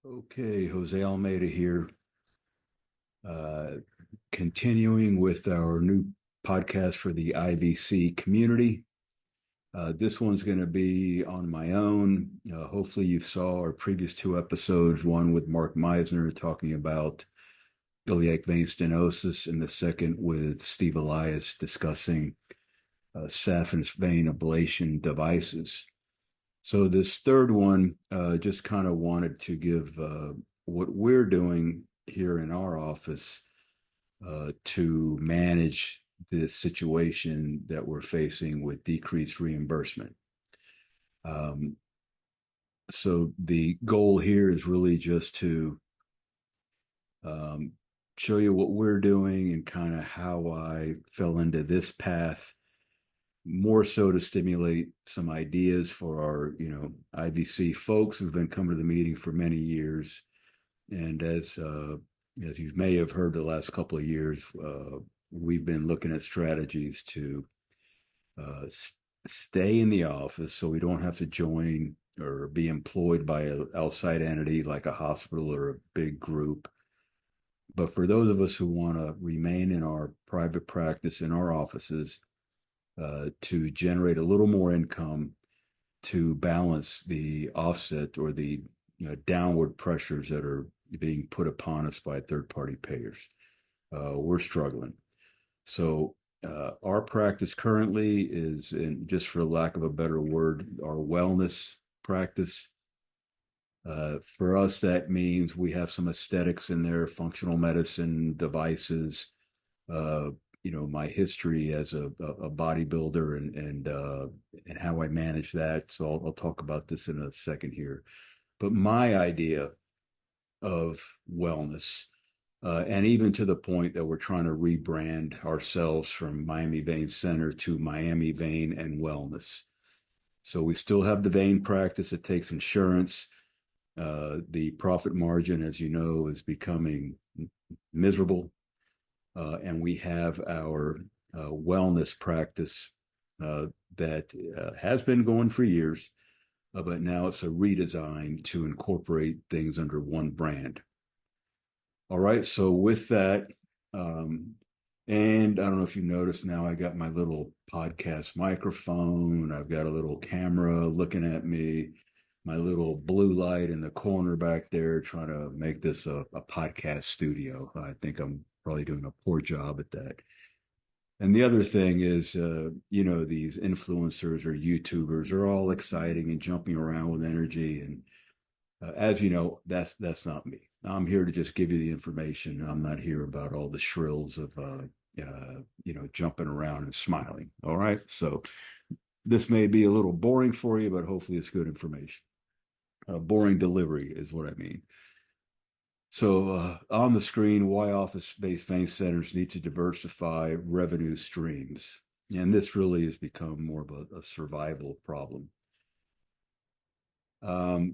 Okay, Jose Almeida here, uh, continuing with our new podcast for the IVC community. This one's going to be on my own. Hopefully, you saw our previous two episodes, one with Mark Meisner talking about iliac vein stenosis, and the second with Steve Elias discussing saphenous vein ablation devices. So this third one, just kind of wanted to give what we're doing here in our office to manage this situation that we're facing with decreased reimbursement. Um, so the goal here is really just to um, show you what we're doing and kind of how I fell into this path, more so to stimulate some ideas for our, IVC folks who've been coming to the meeting for many years. And as you may have heard the last couple of years, we've been looking at strategies to uh, stay in the office so we don't have to join or be employed by an outside entity like a hospital or a big group. But for those of us who want to remain in our private practice in our offices, to generate a little more income to balance the offset or the downward pressures that are being put upon us by third party payers. We're struggling. So our practice currently is in, just for lack of a better word, our wellness practice. For us, that means we have some aesthetics in there, functional medicine devices, uh, my history as a bodybuilder and how I manage that. So I'll talk about this in a second here. But my idea of wellness, and even to the point that we're trying to rebrand ourselves from Miami Vein Center to Miami Vein and Wellness. So we still have the vein practice. It takes insurance. The profit margin, as you know, is becoming miserable. And we have our wellness practice uh, that has been going for years, but now it's a redesign to incorporate things under one brand. All right, so with that, um, and I don't know if you noticed now, I got my little podcast microphone. I've got a little camera looking at me, my little blue light in the corner back there, trying to make this a podcast studio. I think I'm probably doing a poor job at that. And the other thing is, these influencers or YouTubers are all exciting and jumping around with energy. And as you know, that's not me. I'm here to just give you the information. I'm not here about all the shrills of, jumping around and smiling. All right. So this may be a little boring for you, but hopefully it's good information. Boring delivery is what I mean. So on the screen, why office-based vein centers need to diversify revenue streams. And this really has become more of a survival problem. I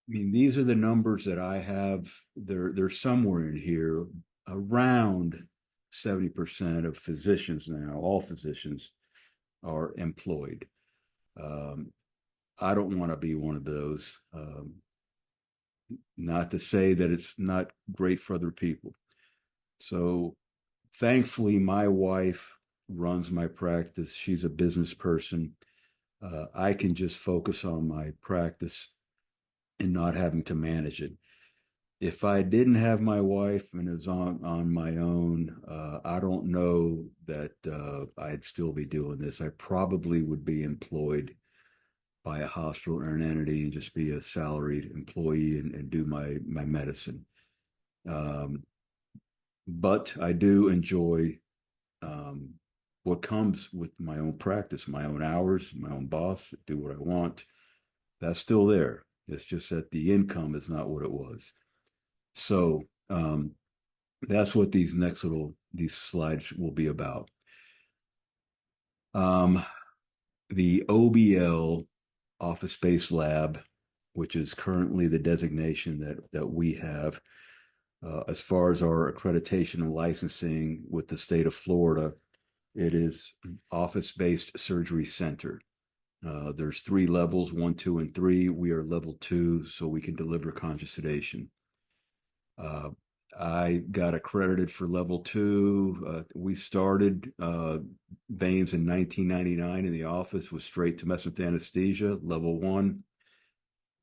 mean, these are the numbers that I have. They're somewhere in here. Around 70% of physicians now, all physicians, are employed. Um, I don't want to be one of those. Not to say that it's not great for other people. So thankfully, my wife runs my practice. She's a business person. I can just focus on my practice and not having to manage it. If I didn't have my wife and it was on my own, I don't know that I'd still be doing this. I probably would be employed by a hospital or an entity and just be a salaried employee and do my medicine. Um, but I do enjoy um, what comes with my own practice, my own hours, my own boss, do what I want. That's still there. It's just that the income is not what it was. So that's what these slides will be about. Um, the OBL Office Space Lab, which is currently the designation that we have as far as our accreditation and licensing with the state of Florida, it is office based surgery center. There's three levels, 1, 2, and 3. We are level 2, so we can deliver conscious sedation. Uh, I got accredited for level 2. We started veins in 1999 in the office with straight tumescent anesthesia, level 1.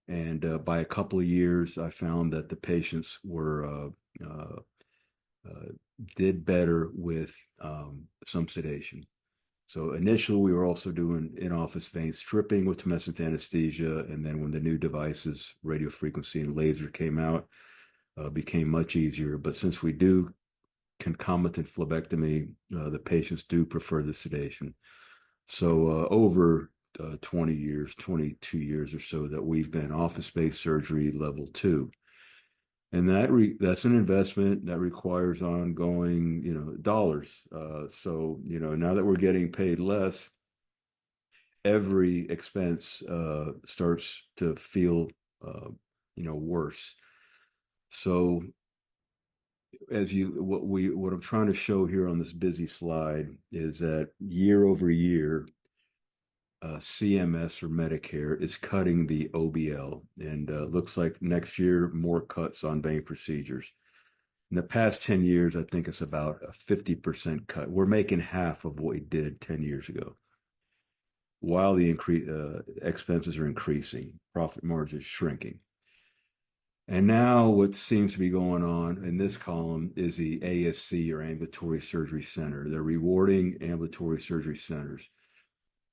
And by a couple of years, I found that the patients were uh, uh, did better with some sedation. So initially, we were also doing in-office vein stripping with tumescent anesthesia, and then when the new devices, radio frequency and laser, came out, became much easier. But since we do concomitant phlebectomy, the patients do prefer the sedation. So over 20 years, 22 years or so, that we've been office-based surgery level 2. And that's an investment that requires ongoing, dollars. So, now that we're getting paid less, every expense starts to feel, uh, worse. So, what I'm trying to show here on this busy slide is that year over year, CMS or Medicare is cutting the OBL, and looks like next year more cuts on vein procedures. In the past 10 years, I think it's about a 50% cut. We're making half of what we did 10 years ago, while the expenses are increasing, profit margins shrinking. And now what seems to be going on in this column is the ASC, or ambulatory surgery center. They're rewarding ambulatory surgery centers.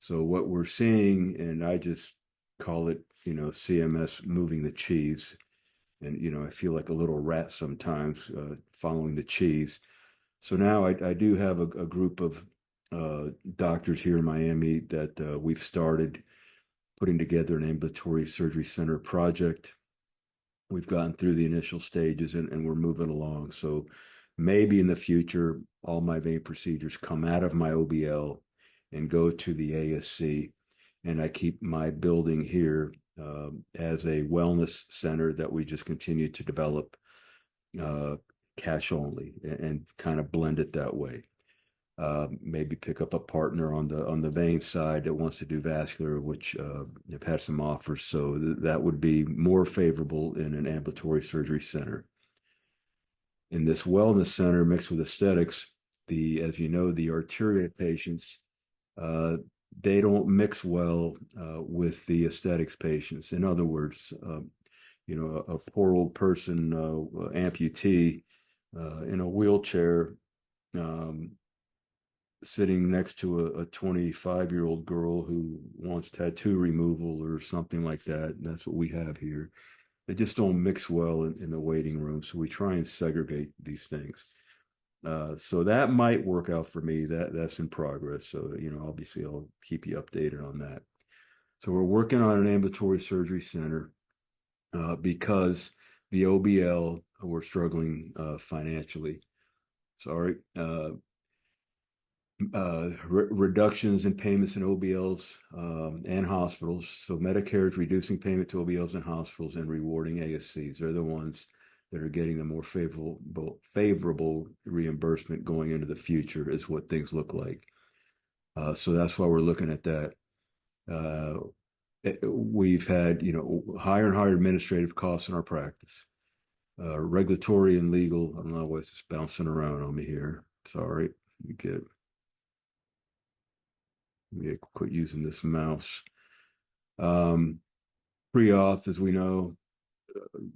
So what we're seeing, and I just call it, CMS moving the cheese. And, I feel like a little rat sometimes following the cheese. So now I do have a group of doctors here in Miami that we've started putting together an ambulatory surgery center project. We've gotten through the initial stages, and we're moving along. So maybe in the future, all my vein procedures come out of my OBL and go to the ASC, and I keep my building here as a wellness center that we just continue to develop uh, cash only, and kind of blend it that way. Maybe pick up a partner on the vein side that wants to do vascular, which have had some offers. So that would be more favorable in an ambulatory surgery center. In this wellness center mixed with aesthetics, as you know, the arterial patients, uh, they don't mix well with the aesthetics patients. In other words, a poor old person, amputee, in a wheelchair, um, sitting next to a 25-year-old girl who wants tattoo removal or something like that. And that's what we have here. They just don't mix well in the waiting room. So we try and segregate these things. So that might work out for me. That's in progress. So, obviously I'll keep you updated on that. So we're working on an ambulatory surgery center because the OBL, we're struggling financially. Sorry. Reductions in payments in OBLs and hospitals. So Medicare is reducing payment to OBLs and hospitals and rewarding ASCs. They're the ones that are getting the more favorable reimbursement going into the future, is what things look like. So that's why we're looking at that. We've had, higher and higher administrative costs in our practice. Regulatory and legal. I don't know what's just bouncing around on me here. Sorry. You get quit using this mouse. Pre-auth, as we know,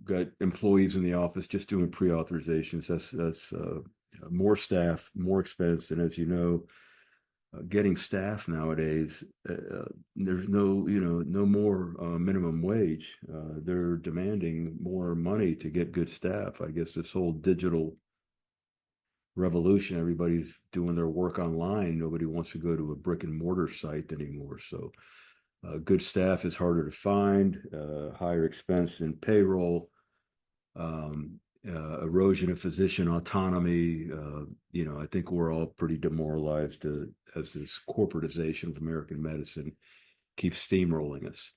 got employees in the office just doing pre-authorizations. That's more staff, more expense, and as you know, getting staff nowadays, there's no more minimum wage. They're demanding more money to get good staff. I guess this whole digital revolution, everybody's doing their work online. Nobody wants to go to a brick and mortar site anymore. So good staff is harder to find, higher expense in payroll, erosion of physician autonomy. I think we're all pretty demoralized as this corporatization of American medicine keeps steamrolling us.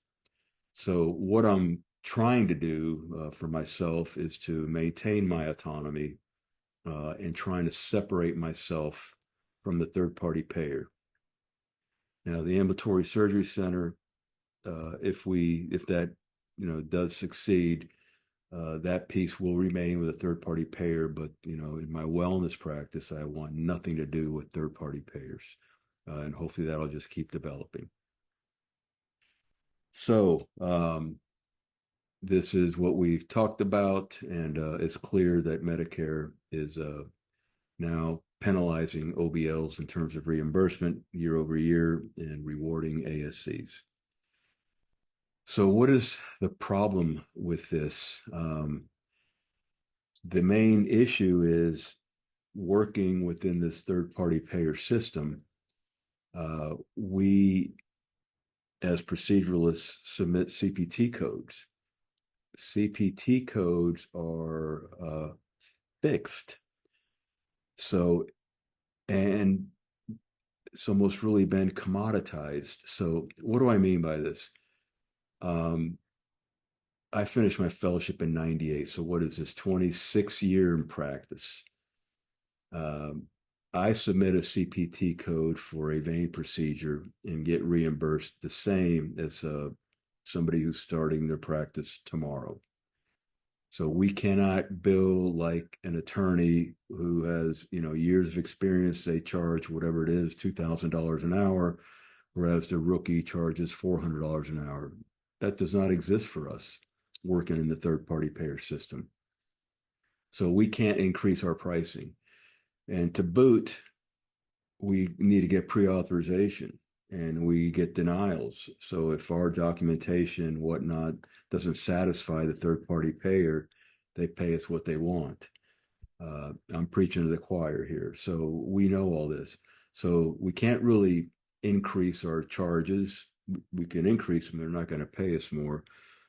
So what I'm trying to do for myself is to maintain my autonomy and trying to separate myself from the third party payer. Now, the ambulatory surgery center if that does succeed, that piece will remain with a third party payer. But in my wellness practice, I want nothing to do with third party payers, and hopefully that'll just keep developing. So this is what we've talked about, and it's clear that Medicare is now penalizing OBLs in terms of reimbursement year over year and rewarding ASCs. So, what is the problem with this? The main issue is working within this third party payer system. We, as proceduralists, submit CPT codes. CPT codes are fixed. So, and it's almost really been commoditized. So, what do I mean by this? I finished my fellowship in '98. So, what is this? 26 year in practice. I submit a CPT code for a vein procedure and get reimbursed the same as somebody who's starting their practice tomorrow. So we cannot bill like an attorney who has, years of experience. They charge whatever it is, $2,000 an hour, whereas the rookie charges $400 an hour. That does not exist for us working in the third party payer system. So we can't increase our pricing. And to boot, we need to get pre-authorization and we get denials. So if our documentation, whatnot, doesn't satisfy the third party payer, they pay us what they want. I'm preaching to the choir here. So we know all this. So we can't really increase our charges. We can increase them, they're not going to pay us more.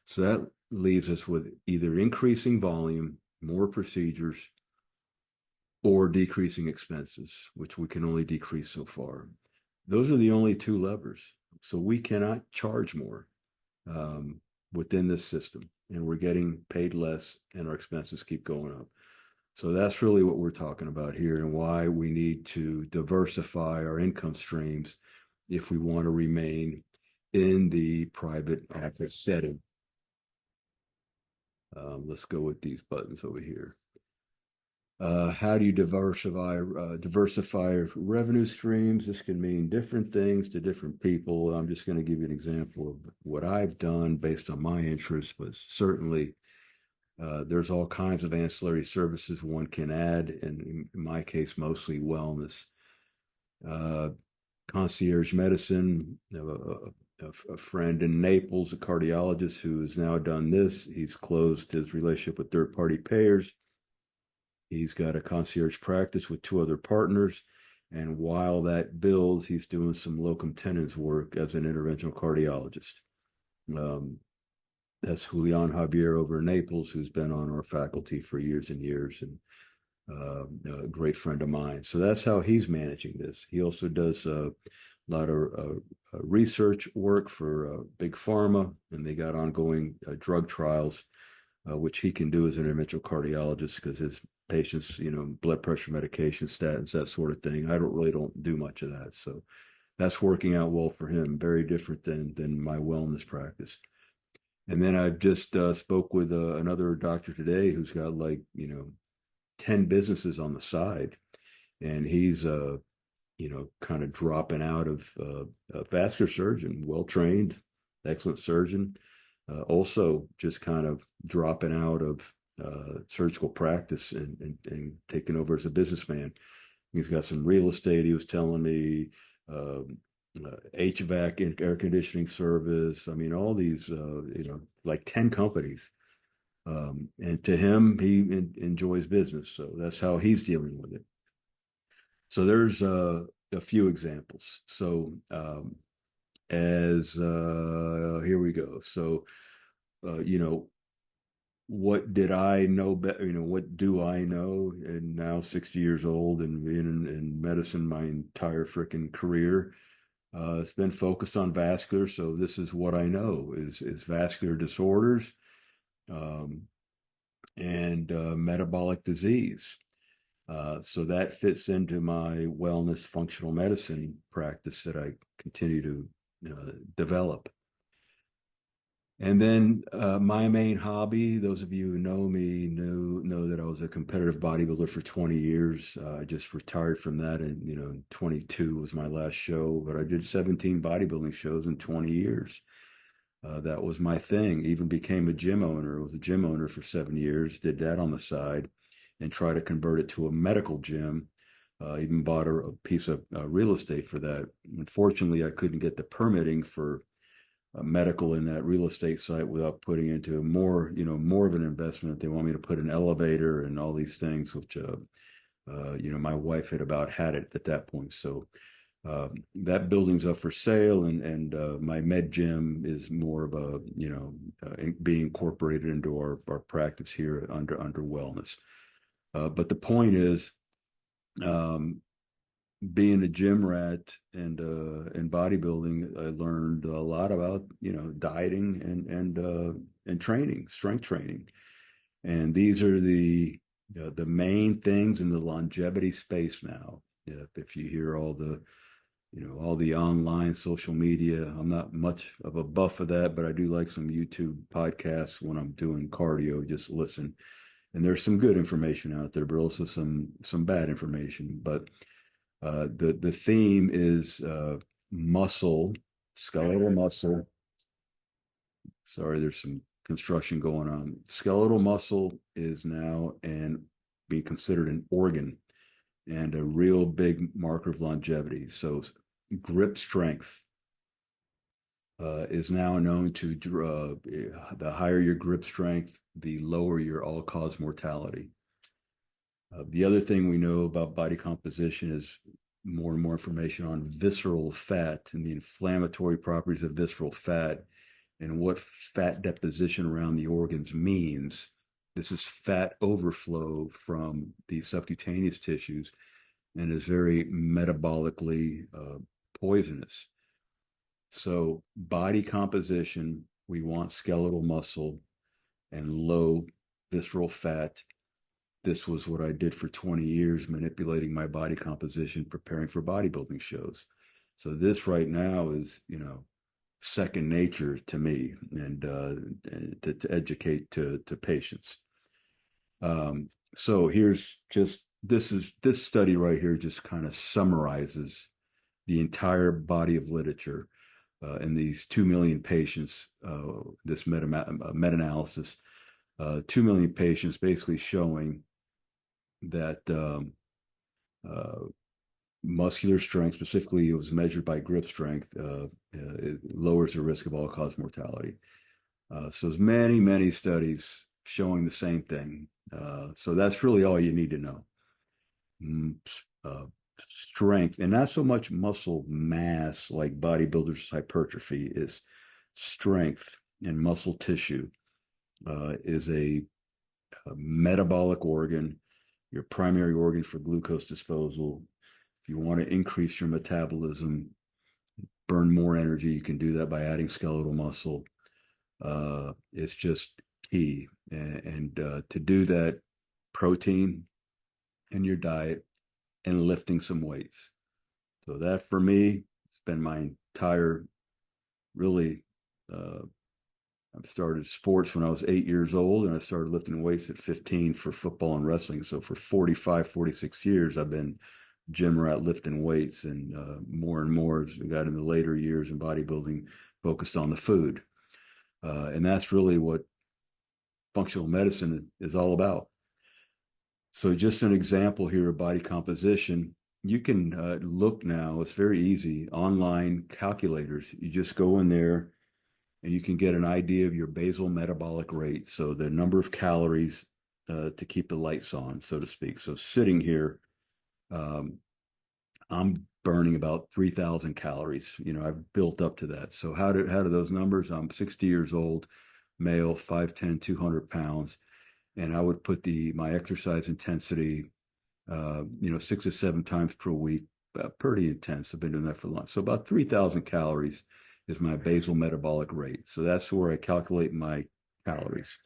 So that leaves us with either increasing volume, more procedures, or decreasing expenses, which we can only decrease so far. Those are the only two levers. So we cannot charge more within this system, and we're getting paid less, and our expenses keep going up. So that's really what we're talking about here, and why we need to diversify our income streams if we want to remain in the private office setting. Let's go with these buttons over here. How do you diversify revenue streams? This can mean different things to different people. I'm just going to give you an example of what I've done based on my interests, but certainly there's all kinds of ancillary services one can add, and in my case, mostly wellness. Concierge medicine, a friend in Naples, a cardiologist who has now done this. He's closed his relationship with third-party payers. He's got a concierge practice with 2 other partners. And while that builds, he's doing some locum tenens work as an interventional cardiologist. That's Julian Javier over in Naples, who's been on our faculty for years and years, and a great friend of mine. So that's how he's managing this. He also does a lot of research work for big pharma, and they got ongoing drug trials, which he can do as an interventional cardiologist because his patients, blood pressure medication, statins, that sort of thing. I don't do much of that. So that's working out well for him. Very different than my wellness practice. And then I just spoke with another doctor today who's got 10 businesses on the side, and he's kind of dropping out of a vascular surgeon, well trained, excellent surgeon. Also just kind of dropping out of surgical practice and taking over as a businessman. He's got some real estate. He was telling me HVAC and air conditioning service. I mean, all these, like 10 companies. And to him, he enjoys business. So that's how he's dealing with it. So there's a few examples. So here we go. So, what did I know? What do I know? And now 60 years old and been in medicine my entire freaking career. It's been focused on vascular. So this is what I know is vascular disorders and metabolic disease. So that fits into my wellness functional medicine practice that I continue to develop. And then my main hobby, those of you who know me know that I was a competitive bodybuilder for 20 years. I just retired from that, and 22 was my last show. But I did 17 bodybuilding shows in 20 years. That was my thing. Even became a gym owner. I was a gym owner for 7 years. Did that on the side, and try to convert it to a medical gym. Even bought a piece of real estate for that. Unfortunately, I couldn't get the permitting for medical in that real estate site without putting into more of an investment. They want me to put an elevator and all these things, which my wife had about had it at that point. So that building's up for sale, and my med gym is more of a being incorporated into our practice here under wellness. But the point is, um, being a gym rat and in bodybuilding, I learned a lot about dieting and training, strength training, and these are the main things in the longevity space now. If you hear all the online social media, I'm not much of a buff of that, but I do like some YouTube podcasts when I'm doing cardio. Just listen, and there's some good information out there, but also some bad information. But the theme is muscle, skeletal muscle. Sorry, there's some construction going on. Skeletal muscle is now and being considered an organ and a real big marker of longevity. So grip strength is now known to the higher your grip strength, the lower your all-cause mortality. The other thing we know about body composition is more and more information on visceral fat and the inflammatory properties of visceral fat and what fat deposition around the organs means. This is fat overflow from the subcutaneous tissues and is very metabolically poisonous. So, body composition, we want skeletal muscle and low visceral fat. This was what I did for 20 years, manipulating my body composition, preparing for bodybuilding shows. So this right now is, second nature to me, and to educate to patients. So here's just this study right here just kind of summarizes the entire body of literature in these 2 million patients. This meta-analysis, 2 million patients, basically showing that muscular strength, specifically, it was measured by grip strength, it lowers the risk of all-cause mortality. So there's many, many studies showing the same thing. So that's really all you need to know. Strength, and not so much muscle mass like bodybuilders' hypertrophy, is strength and muscle tissue is a metabolic organ, your primary organ for glucose disposal. If you want to increase your metabolism, burn more energy, you can do that by adding skeletal muscle. It's just key. And to do that, protein in your diet and lifting some weights. So that for me, it's been my entire really I started sports when I was 8 years old, and I started lifting weights at 15 for football and wrestling. So for 45, 46 years, I've been gym rat lifting weights, and more as we got in the later years in bodybuilding, focused on the food. And that's really what functional medicine is all about. So just an example here of body composition. You can look now, it's very easy, online calculators. You just go in there and you can get an idea of your basal metabolic rate. So the number of calories to keep the lights on, so to speak. So sitting here, I'm burning about 3,000 calories. I've built up to that. So how do those numbers? I'm 60 years old, male, 5'10", 200 pounds. And I would put my exercise intensity, 6 or 7 times per week, pretty intense. I've been doing that for long. So about 3,000 calories is my basal metabolic rate. So that's where I calculate my calories.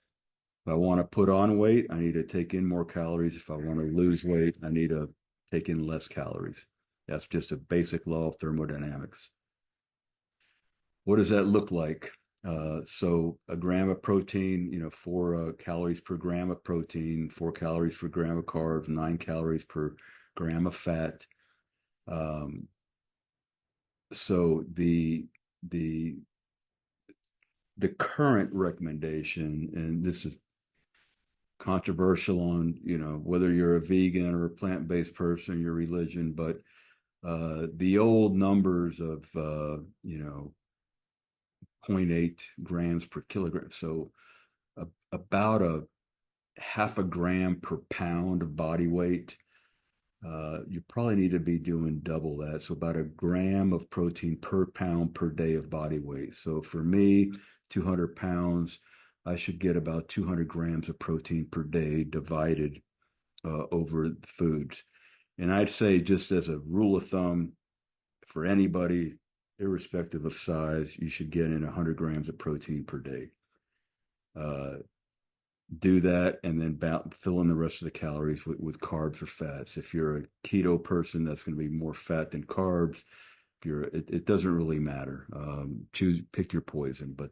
If I want to put on weight, I need to take in more calories. If I want to lose weight, I need to take in less calories. That's just a basic law of thermodynamics. What does that look like? So a gram of protein, 4 calories per gram of protein, 4 calories per gram of carbs, 9 calories per gram of fat. Um, so the the current recommendation, and this is controversial on whether you're a vegan or a plant-based person, your religion, but the old numbers of zero point 0.8 grams per kilogram, so about a half a gram per pound of body weight. You probably need to be doing double that. So about a gram of protein per pound per day of body weight. So for me, 200 pounds, I should get about 200 grams of protein per day divided over foods. And I'd say, just as a rule of thumb, for anybody, irrespective of size, you should get in 100 grams of protein per day. Uh, do that and then fill in the rest of the calories with carbs or fats. If you're a keto person, that's going to be more fat than carbs. It doesn't really matter. Pick your poison, but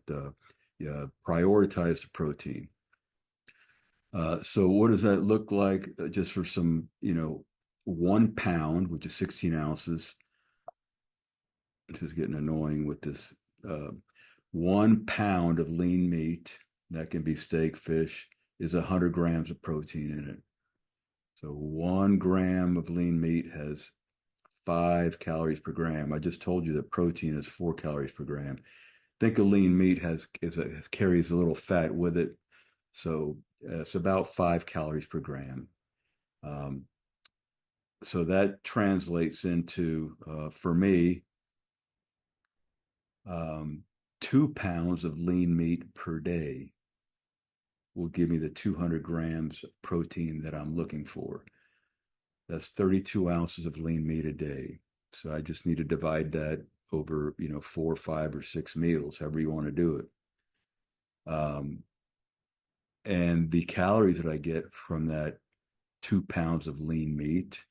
yeah, prioritize the protein. So what does that look like? Just for some, 1 pound, which is 16 ounces. This is getting annoying with this. 1 pound of lean meat, that can be steak, fish, is 100 grams of protein in it. So 1 gram of lean meat has 5 calories per gram. I just told you that protein is 4 calories per gram. Think of lean meat carries a little fat with it, so it's about 5 calories per gram. Um, so that translates into, for me, um, 2 pounds of lean meat per day will give me the 200 grams of protein that I'm looking for. That's 32 ounces of lean meat a day. So I just need to divide that over, 4, 5, or 6 meals, however you want to do it. And the calories that I get from that 2 pounds of lean meat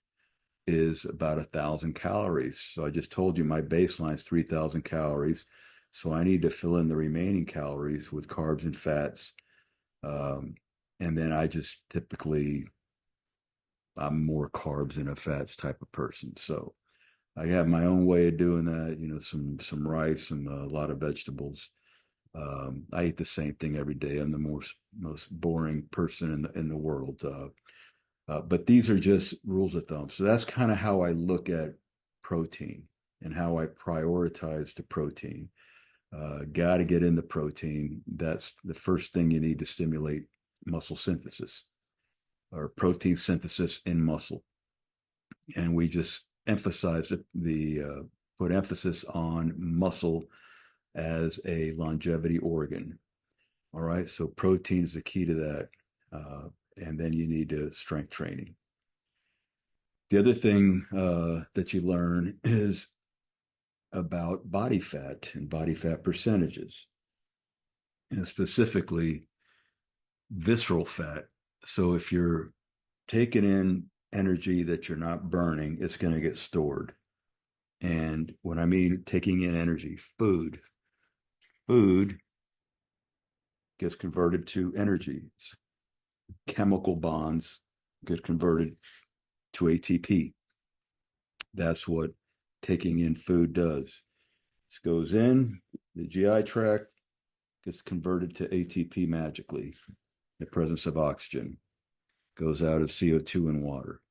is about 1,000 calories. So I just told you my baseline is 3,000 calories. So I need to fill in the remaining calories with carbs and fats. Um, and then I just typically, I'm more carbs than a fats type of person. So I have my own way of doing that. Some rice and a lot of vegetables. I eat the same thing every day. I'm the most boring person in the world. But these are just rules of thumb. So that's kind of how I look at protein and how I prioritize the protein. Got to get in the protein. That's the first thing you need to stimulate muscle synthesis, or protein synthesis in muscle. And we just emphasize put emphasis on muscle as a longevity organ. All right, so protein is the key to that. And then you need to strength training. The other thing that you learn is about body fat and body fat percentages, and specifically visceral fat. So if you're taking in energy that you're not burning, it's going to get stored. And when I mean taking in energy, food gets converted to energy. Chemical bonds get converted to ATP. That's what taking in food does. This goes in the GI tract, gets converted to ATP magically in the presence of oxygen, goes out as CO2 and water.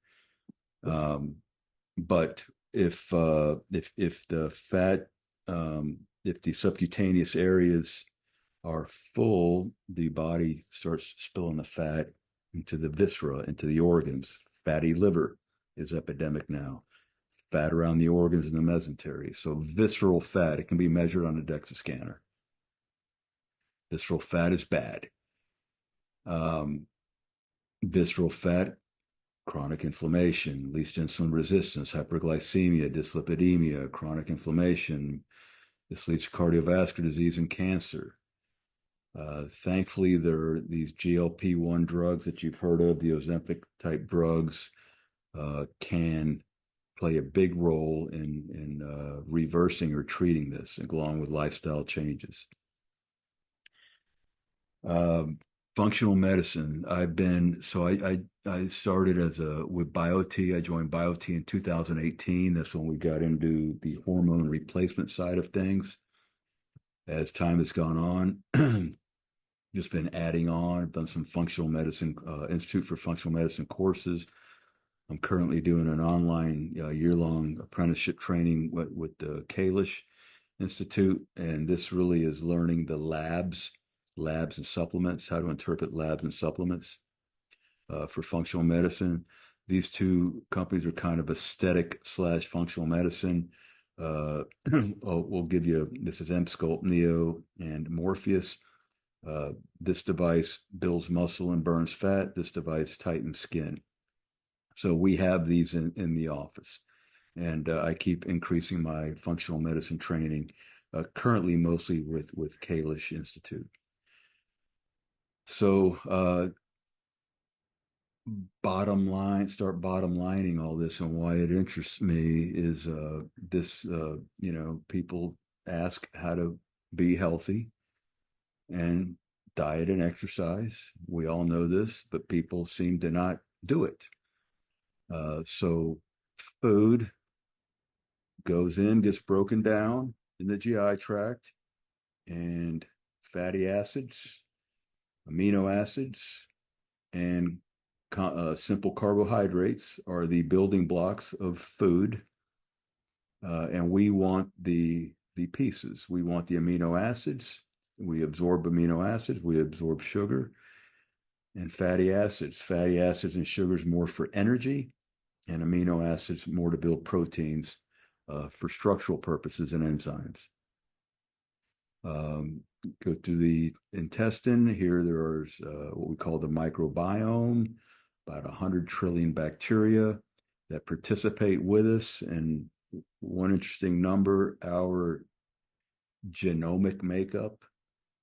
But if the fat, if the subcutaneous areas are full, the body starts spilling the fat into the viscera, into the organs. Fatty liver is epidemic now. Fat around the organs and the mesentery. So visceral fat, it can be measured on a DEXA scanner. Visceral fat is bad. Um, Visceral fat, chronic inflammation, least insulin resistance, hyperglycemia, dyslipidemia, chronic inflammation. This leads to cardiovascular disease and cancer. Thankfully, there are these GLP-1 drugs that you've heard of, the Ozempic type drugs, can play a big role in reversing or treating this, along with lifestyle changes. Um, Functional medicine. I started as a with BioT. I joined BioT in 2018. That's when we got into the hormone replacement side of things. As time has gone on, just been adding on. I've done some functional medicine, Institute for Functional Medicine courses. I'm currently doing an online year-long apprenticeship training with the Kalish Institute, and this really is learning the labs and supplements, how to interpret labs and supplements for functional medicine. These two companies are kind of aesthetic slash functional medicine. We'll give you this is Emsculpt Neo and Morpheus. This device builds muscle and burns fat. This device tightens skin. So we have these in the office, and I keep increasing my functional medicine training. Currently, mostly with Kalish Institute. So, bottom lining all this, and why it interests me is this. People ask how to be healthy, and diet and exercise. We all know this, but people seem to not do it. So food goes in, gets broken down in the GI tract, and fatty acids, amino acids, and simple carbohydrates are the building blocks of food. And we want the pieces. We want the amino acids. We absorb amino acids. We absorb sugar and fatty acids. Fatty acids and sugars more for energy, and amino acids more to build proteins for structural purposes and enzymes. Go to the intestine. Here there's what we call the microbiome, about 100 trillion bacteria that participate with us. And one interesting number, our genomic makeup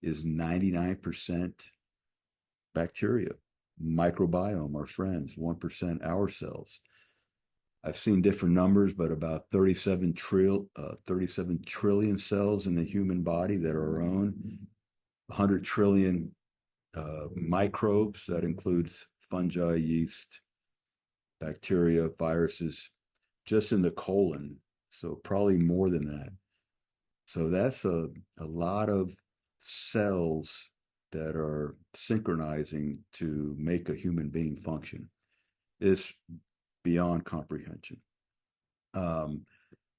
is 99% bacteria. Microbiome, our friends, 1% our cells. I've seen different numbers, but about 37 trillion cells in the human body that are our own, 100 trillion microbes. That includes fungi, yeast, bacteria, viruses, just in the colon. So probably more than that. So that's a lot of cells that are synchronizing to make a human being function. It's beyond comprehension. Um,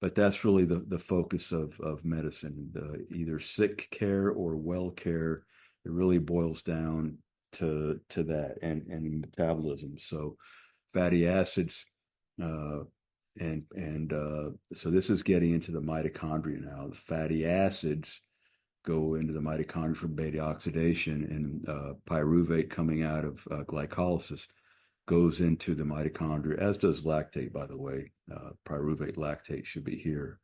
but that's really the focus of medicine, either sick care or well care. It really boils down to that and metabolism. So fatty acids, uh, so this is getting into the mitochondria now. The fatty acids go into the mitochondria from beta oxidation, and pyruvate coming out of glycolysis goes into the mitochondria, as does lactate, by the way. Pyruvate lactate should be here,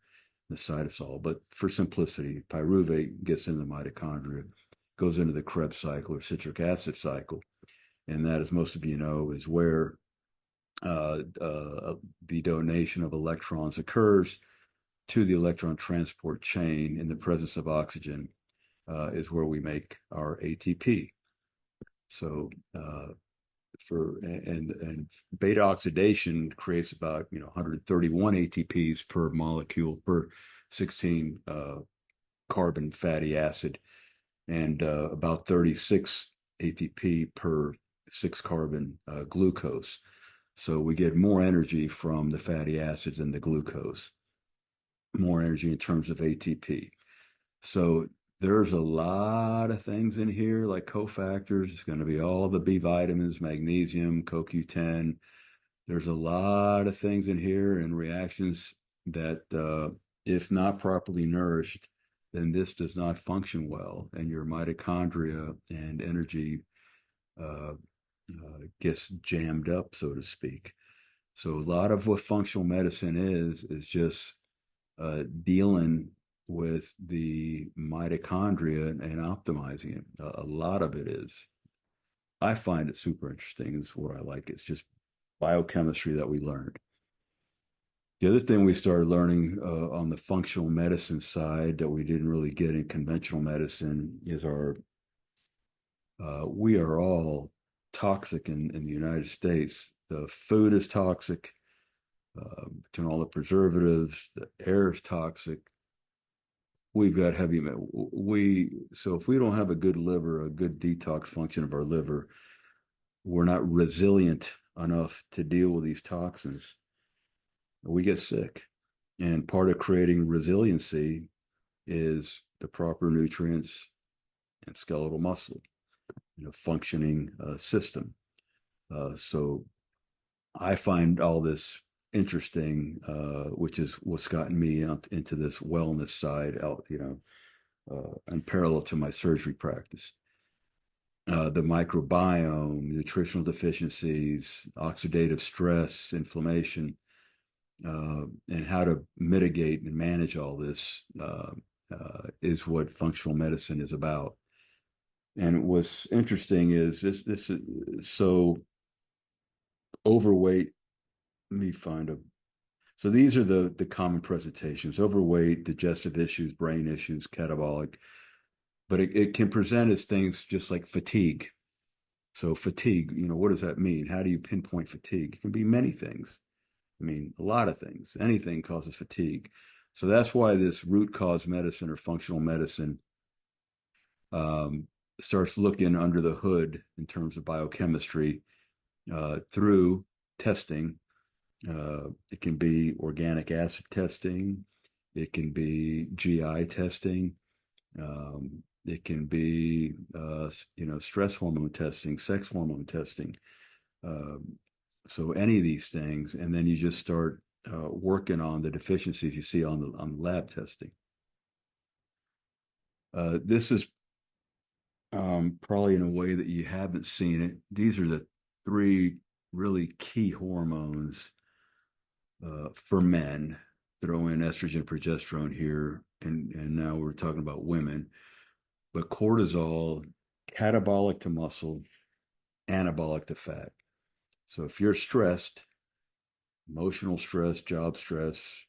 the cytosol. But for simplicity, pyruvate gets into the mitochondria, goes into the Krebs cycle or citric acid cycle. And that, as most of you know, is where the donation of electrons occurs to the electron transport chain in the presence of oxygen, is where we make our ATP. So and beta oxidation creates about 131 ATPs per molecule per 16 carbon fatty acid, and about 36 ATP per 6 carbon glucose. So we get more energy from the fatty acids and the glucose, more energy in terms of ATP. So there's a lot of things in here like cofactors. It's going to be all the B vitamins, magnesium, CoQ10. There's a lot of things in here and reactions that, if not properly nourished, then this does not function well, and your mitochondria and energy gets jammed up, so to speak. So a lot of what functional medicine is just dealing with the mitochondria and optimizing it. A lot of it is. I find it super interesting. It's what I like. It's just biochemistry that we learned. The other thing we started learning on the functional medicine side that we didn't really get in conventional medicine is our We are all toxic in the United States. The food is toxic, between all the preservatives, the air is toxic. We've got heavy metal. So if we don't have a good liver, a good detox function of our liver, we're not resilient enough to deal with these toxins. We get sick. And part of creating resiliency is the proper nutrients and skeletal muscle, functioning system. So I find all this interesting, which is what's gotten me into this wellness side, out, and parallel to my surgery practice. The microbiome, nutritional deficiencies, oxidative stress, inflammation, and how to mitigate and manage all this is what functional medicine is about. And what's interesting is this is so overweight. Let me find a. So these are the common presentations: overweight, digestive issues, brain issues, catabolic. But it can present as things just like fatigue. So fatigue, what does that mean? How do you pinpoint fatigue? It can be many things. I mean, a lot of things. Anything causes fatigue. So that's why this root cause medicine or functional medicine um, starts looking under the hood in terms of biochemistry through testing. It can be organic acid testing. It can be GI testing. It can be, stress hormone testing, sex hormone testing. Um, so any of these things, and then you just start working on the deficiencies you see on the lab testing. This is probably in a way that you haven't seen it. These are the three really key hormones for men. Throw in estrogen, progesterone here, and now we're talking about women. But cortisol, catabolic to muscle, anabolic to fat. So if you're stressed, emotional stress, job stress,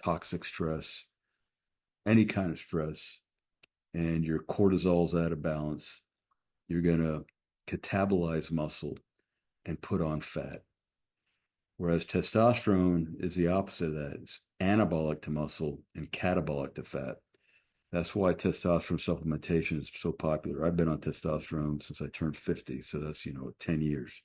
toxic stress, any kind of stress, and your cortisol's out of balance, you're going to catabolize muscle and put on fat. Whereas testosterone is the opposite of that. It's anabolic to muscle and catabolic to fat. That's why testosterone supplementation is so popular. I've been on testosterone since I turned 50, so that's 10 years.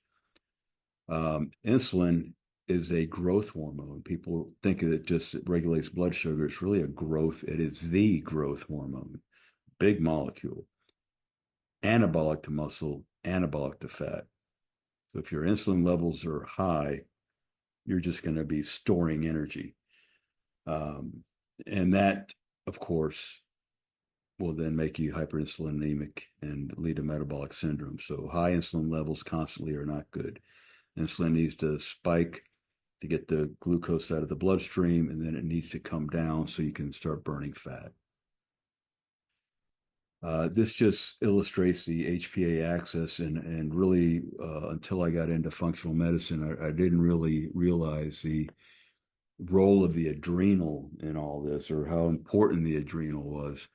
Insulin is a growth hormone. People think it just regulates blood sugar. It's really a growth. It is the growth hormone, big molecule, anabolic to muscle, anabolic to fat. So if your insulin levels are high, you're just going to be storing energy. Um, and that, of course, will then make you hyperinsulinemic and lead to metabolic syndrome. So high insulin levels constantly are not good. Insulin needs to spike to get the glucose out of the bloodstream, and then it needs to come down so you can start burning fat. This just illustrates the HPA axis, and really, until I got into functional medicine, I didn't really realize the role of the adrenal in all this, or how important the adrenal was.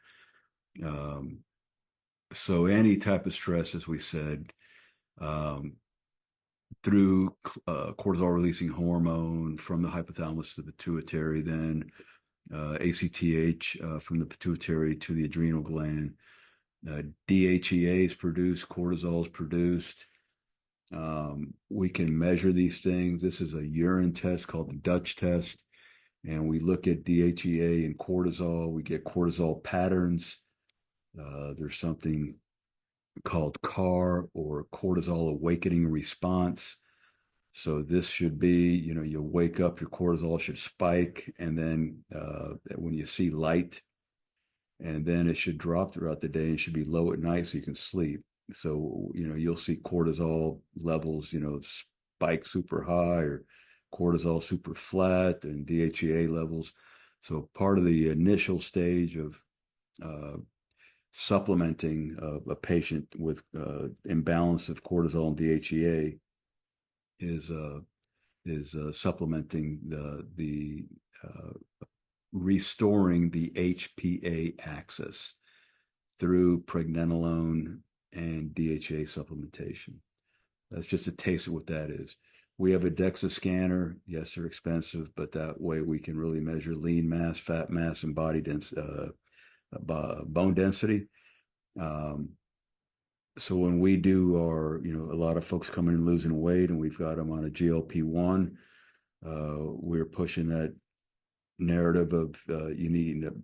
Um, so any type of stress, as we said, um, through cortisol releasing hormone from the hypothalamus to the pituitary, then ACTH from the pituitary to the adrenal gland. DHEA is produced, cortisol is produced. We can measure these things. This is a urine test called the Dutch test, and we look at DHEA and cortisol. We get cortisol patterns. There's something called CAR, or cortisol awakening response. So this should be, you wake up, your cortisol should spike, and then when you see light, and then it should drop throughout the day and should be low at night so you can sleep. So, you'll see cortisol levels, spike super high, or cortisol super flat, and DHEA levels. So part of the initial stage of uh, supplementing a patient with imbalance of cortisol and DHEA is supplementing the restoring the HPA axis through pregnenolone and DHA supplementation. That's just a taste of what that is. We have a DEXA scanner. Yes, they're expensive, but that way we can really measure lean mass, fat mass, and bone density. Um, so when we do our, a lot of folks coming and losing weight, and we've got them on a GLP-1, we're pushing that narrative of you need to,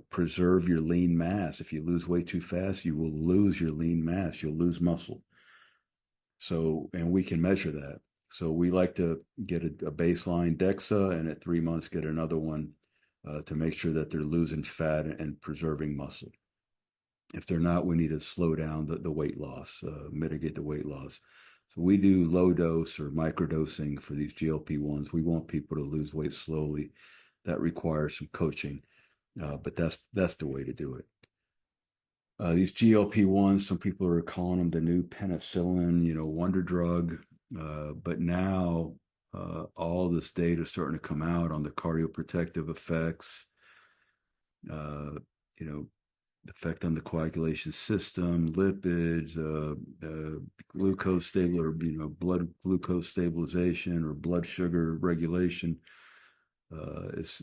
preserve your lean mass. If you lose weight too fast, you will lose your lean mass. You'll lose muscle. So, and we can measure that. So we like to get a baseline DEXA, and at 3 months get another one to make sure that they're losing fat and preserving muscle. If they're not, we need to slow down the weight loss, mitigate the weight loss. So we do low dose or microdosing for these GLP-1s. We want people to lose weight slowly. That requires some coaching, but that's the way to do it. These GLP-1s, some people are calling them the new penicillin, wonder drug. But now all this data is starting to come out on the cardioprotective effects, uh, you know, effect on the coagulation system, lipids, glucose stable or blood glucose stabilization or blood sugar regulation. It's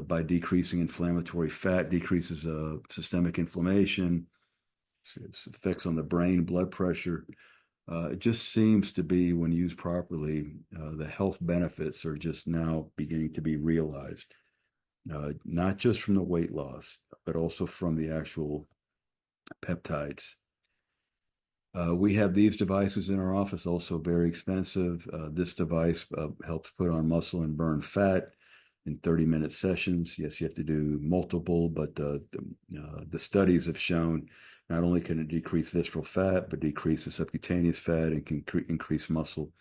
by decreasing inflammatory fat, decreases systemic inflammation. Its effects on the brain, blood pressure. It just seems to be, when used properly, the health benefits are just now beginning to be realized, not just from the weight loss, but also from the actual peptides. We have these devices in our office, also very expensive. This device helps put on muscle and burn fat in 30-minute sessions. Yes, you have to do multiple, but the studies have shown not only can it decrease visceral fat, but decrease the subcutaneous fat and can increase muscle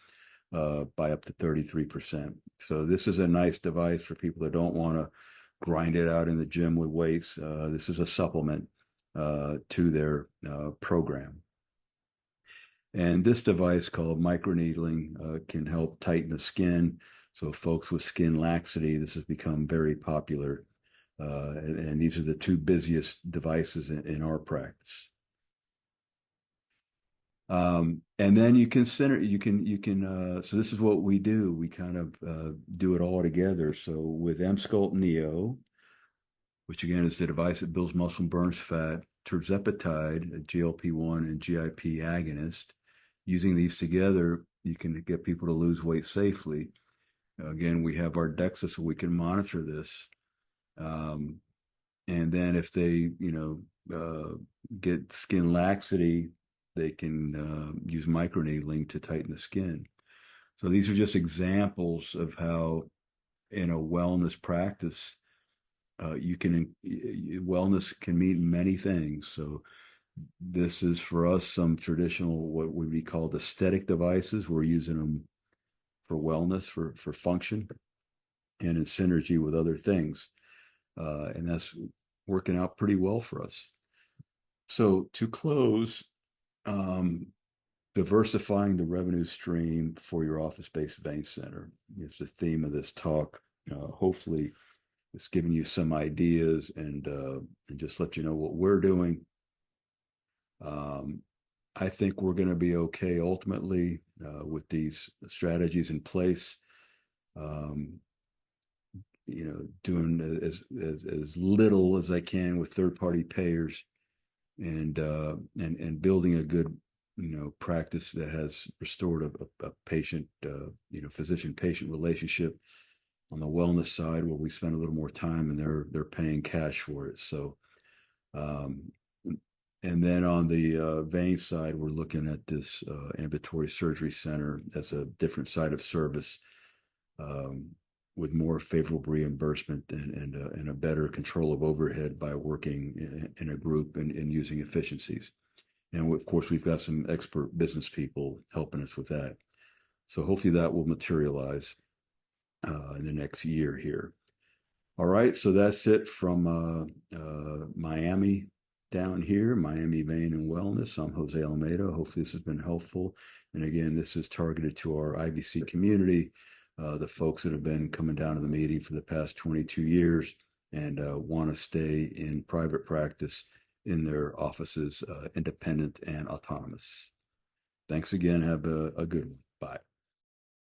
by up to 33%. So this is a nice device for people that don't want to grind it out in the gym with weights. This is a supplement to their program. And this device called microneedling can help tighten the skin. So folks with skin laxity, this has become very popular. And these are the two busiest devices in our practice. And then you can so this is what we do. We kind of do it all together. So with Emsculpt Neo, which again is the device that builds muscle and burns fat, tirzepatide, a GLP-1 and GIP agonist. Using these together, you can get people to lose weight safely. Again, we have our DEXA so we can monitor this. And then if they, get skin laxity, they can use microneedling to tighten the skin. So these are just examples of how, in a wellness practice, wellness can mean many things. So this is for us some traditional, what would be called aesthetic devices. We're using them for wellness, for function, and in synergy with other things. And that's working out pretty well for us. So to close, diversifying the revenue stream for your office-based vein center is the theme of this talk. Hopefully, it's giving you some ideas and just let you know what we're doing. I think we're going to be okay ultimately with these strategies in place. Doing as little as I can with third-party payers, and building a good practice that has restored a patient physician-patient relationship on the wellness side, where we spend a little more time and they're paying cash for it. So and then on the vein side, we're looking at this ambulatory surgery center as a different side of service, with more favorable reimbursement and a better control of overhead by working in a group and using efficiencies. And of course, we've got some expert business people helping us with that. So hopefully that will materialize in the next year here. All right, so that's it from Miami down here, Miami Vein and Wellness. I'm Jose Almeida. Hopefully this has been helpful. And again, this is targeted to our IVC community, the folks that have been coming down to the meeting for the past 22 years and want to stay in private practice in their offices independent and autonomous. Thanks again. Have a good one. Bye.